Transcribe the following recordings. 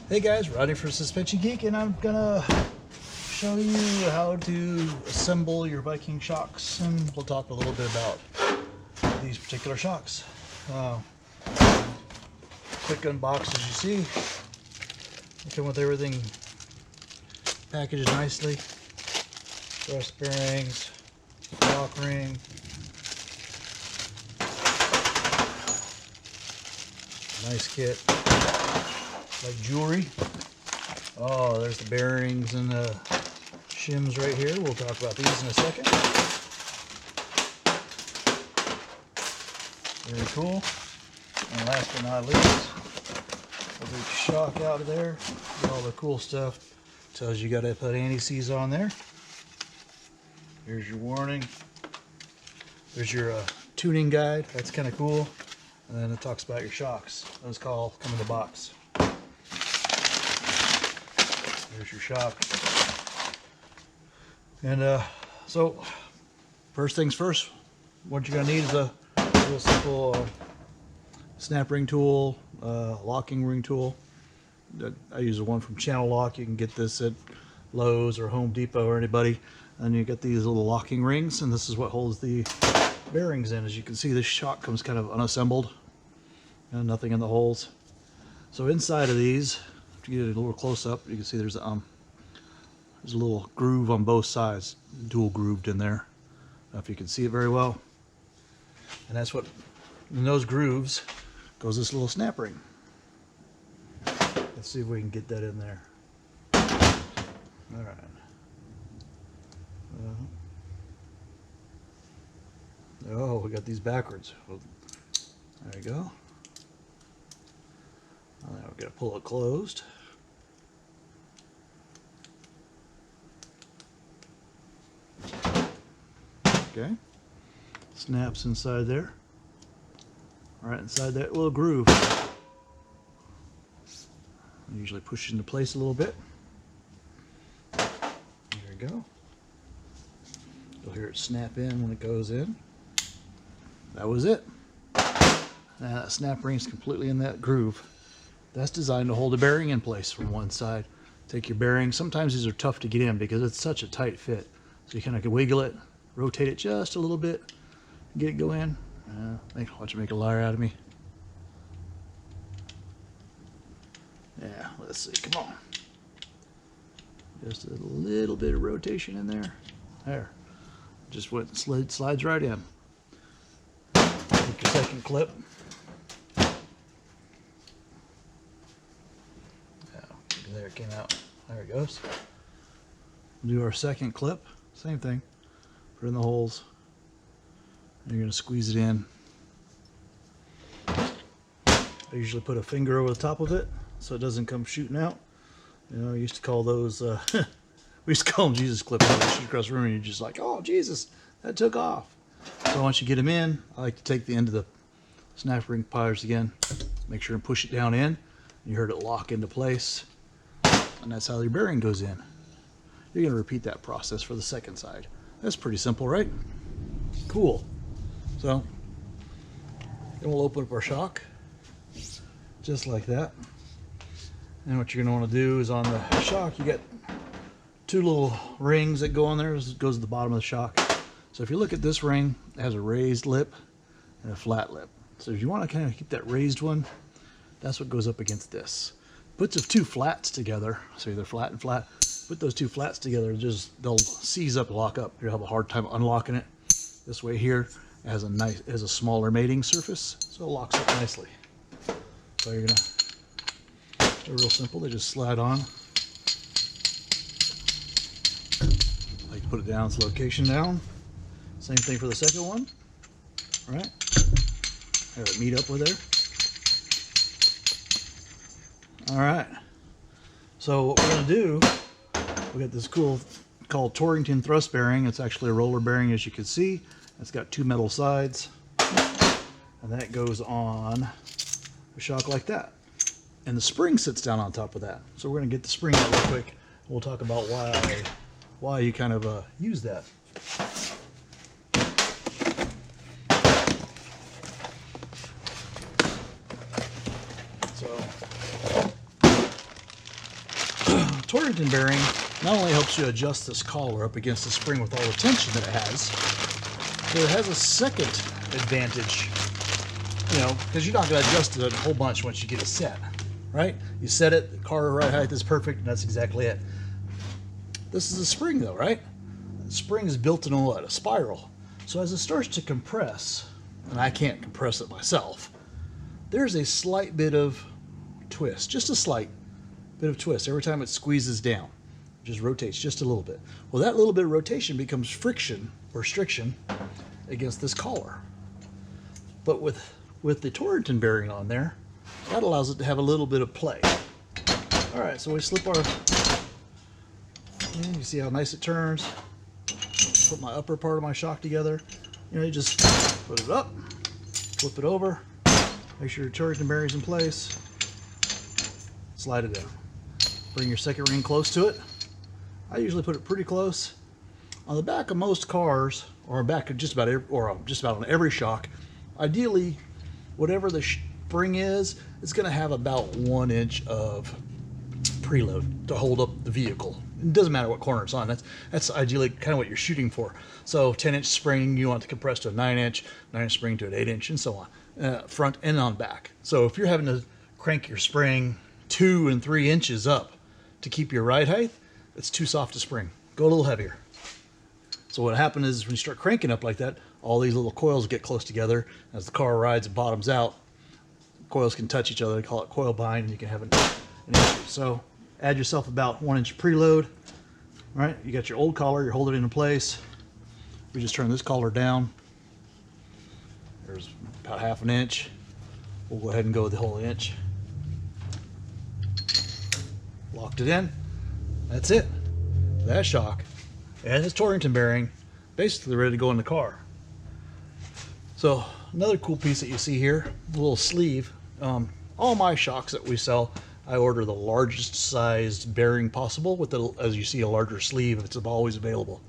Hey guys, Rodney for Suspension Geek, and I'm gonna show you how to assemble your Viking shocks, and we'll talk a little bit about these particular shocks. Quick unbox, as you see. They come with everything packaged nicely. Thrust bearings, lock ring, nice kit. Like jewelry. Oh, there's the bearings and the shims right here. We'll talk about these in a second. Very cool. And last but not least, a big shock out of there. All the cool stuff. Tells you gotta put anti-seize on there. Here's your warning. There's your tuning guide. That's kind of cool. And then it talks about your shocks. Those come in the box. There's your shocks. And so, first things first, what you're gonna need is a real simple snap ring tool, locking ring tool. I use the one from Channel Lock. You can get this at Lowe's or Home Depot or anybody. And you get these little locking rings, and this is what holds the bearings in. As you can see, this shock comes kind of unassembled and nothing in the holes. So inside of these, if you get a little close up, you can see there's a little groove on both sides, dual grooved in there. I don't know if you can see it very well. And that's what, in those grooves, goes this little snap ring. Let's see if we can get that in there. All right. Oh, we got these backwards. Well, there you go. Now we're going to pull it closed. Okay. Snaps inside there. Right inside that little groove. Usually push it into place a little bit. There we go. You'll hear it snap in when it goes in. That was it. Now that snap ring is completely in that groove. That's designed to hold a bearing in place from one side. Take your bearing. Sometimes these are tough to get in because it's such a tight fit. So you kind of can wiggle it, rotate it just a little bit, get it go in. Watch it make a liar out of me. Yeah, let's see. Come on. Just a little bit of rotation in there. There. Just went and slides right in. Take your second clip. There it came out. There it goes. We'll do our second clip. Same thing. Put it in the holes. And you're going to squeeze it in. I usually put a finger over the top of it so it doesn't come shooting out. You know, I used to call those, we used to call them Jesus clips. You shoot across the room and you're just like, oh, Jesus, that took off. So once you get them in, I like to take the end of the snap ring pliers again, make sure and push it down in. You heard it lock into place. And that's how your bearing goes in. You're going to repeat that process for the second side. That's pretty simple, right? Cool. So, then we'll open up our shock, just like that. And what you're going to want to do is on the shock, you get two little rings that go on there. This goes to the bottom of the shock. So if you look at this ring, it has a raised lip and a flat lip. So if you want to kind of keep that raised one, that's what goes up against this. Put the two flats together, so either flat and flat. Put those two flats together, they'll seize up, lock up. You'll have a hard time unlocking it. This way here has a smaller mating surface, so it locks up nicely. So you're they're real simple. They just slide on. Like to put it down, its location down. Same thing for the second one. All right. Have it meet up with there. All right, so what we're going to do, we got this cool called Torrington thrust bearing. It's actually a roller bearing, as you can see. It's got two metal sides, and that goes on a shock like that. And the spring sits down on top of that. So we're going to get the spring out real quick. We'll talk about why you kind of use that. So Torrington bearing not only helps you adjust this collar up against the spring with all the tension that it has, but it has a second advantage, you know, because you're not going to adjust it a whole bunch once you get it set, right? You set it, the collar right height is perfect, and that's exactly it. This is a spring though, right? The spring is built in a spiral. So as it starts to compress, and I can't compress it myself, there's a slight bit of twist, just a slight bit of twist every time it squeezes down. It just rotates just a little bit. Well, that little bit of rotation becomes friction or striction against this collar. But with the Torrington bearing on there, that allows it to have a little bit of play. All right, so we slip our, you see how nice it turns. Put my upper part of my shock together. You know, you just put it up, flip it over, make sure your Torrington bearing's in place, slide it down. Bring your second ring close to it. I usually put it pretty close. On the back of most cars, or back of just about on every shock, ideally, whatever the spring is, it's going to have about 1 inch of preload to hold up the vehicle. It doesn't matter what corner it's on. That's ideally kind of what you're shooting for. So 10-inch spring, you want to compress to a 9-inch, 9-inch spring to an 8-inch, and so on, front and on back. So if you're having to crank your spring 2 and 3 inches up to keep your ride height, it's too soft to spring. Go a little heavier. So what happens is when you start cranking up like that, all these little coils get close together. As the car rides and bottoms out, coils can touch each other. They call it coil bind, and you can have an issue. So add yourself about 1 inch preload. All right, you got your old collar, you're holding it in place. We just turn this collar down. There's about 1/2 inch. We'll go ahead and go with the whole inch. Locked it in. That's it. That shock and this Torrington bearing basically ready to go in the car. So another cool piece that you see here, a little sleeve. All my shocks that we sell, I order the largest sized bearing possible with the, as you see, a larger sleeve. It's always available.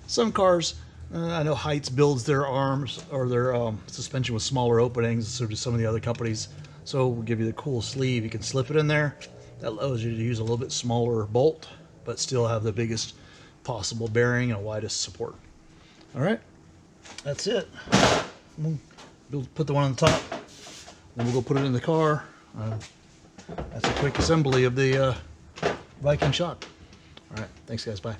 Some cars, I know Heights builds their arms or their suspension with smaller openings, so do some of the other companies. So we'll give you the cool sleeve. You can slip it in there. That allows you to use a little bit smaller bolt, but still have the biggest possible bearing and widest support. All right, that's it. We'll put the one on the top, then we'll go put it in the car. That's a quick assembly of the Viking shock. All right, thanks guys, bye.